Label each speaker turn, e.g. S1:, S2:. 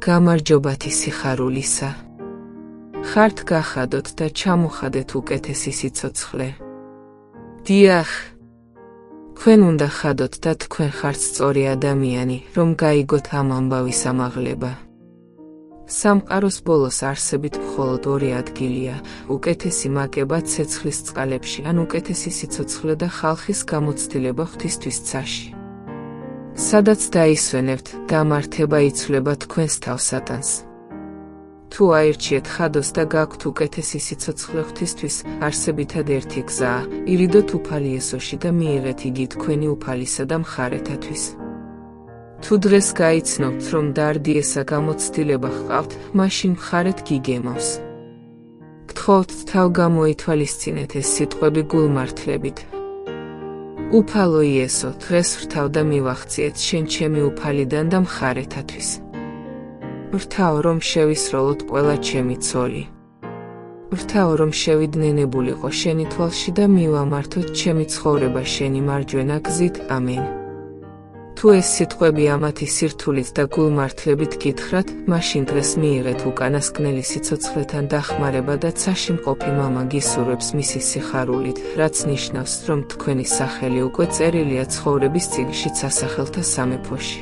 S1: გამარჯობათი სიხარულისა. ხართ გახადოთ და ჩამოხადეთ უკეთესი სიცოცხლე. დიახ, თქვენ უნდა ხადოთ და თქვენ ხართ სწორი ადამიანი, რომ გაიგოთ ამ ამბავის ამაღლება. სამყაროს ბოლოს არსებით მხოლოდ ორი ადგილია, უკეთესი მაკება ცეცხლის წყალებში ან უკეთესი სიცოცხლე და ხალხის გამოცდილება ღვთისთვის ცაში. სადაც დაისვენებთ, დამართება იცვლება თქვენს თავს სატანს. თუ აირჩიეთ ხადოს და გაქვთ უკეთესი სიცოცხლე ღვთისთვის, არსებითად ერთი გზაა, ირიდოთ უფალი იესოში და მიიღეთ იგი თქვენი უფალისა და მხარეთათვის. თუ დღეს გაიცნობთ, რომ დარდიესა გამოცდილება ჰყავთ, მაშინ მხარეთ გიგემავს. გთხოვთ თავ გამოითვალისწინეთ ეს სიტყვები გულმართლებით. უფალო იესო, დღეს ვრთავ და მივახციეთ შენ ჩემი უფალიდან და მხარეთათვის. ვრთავ რომ შევისროლოთ ყველა ჩემი ცოლი. ვრთავ რომ შევიდნენებულიყო შენი თვალში და მივამართოთ ჩემი ცხოვრება შენი მარჯვენა გზით, ამენ. თუ ეს სიტყვები ამათი სირთულით და გულმართლებით გითხრათ, მაშინ დღეს მიიღეთ უკანასკნელი სიცოცხლეთან დახმარება და ცაში მყოფი მამა გისურვებს მისი სიხარულით, რაც ნიშნავს, რომ თქვენი სახელი უკვე წერილია ცხოვრების წიგნში სასახელთა სამეფოში.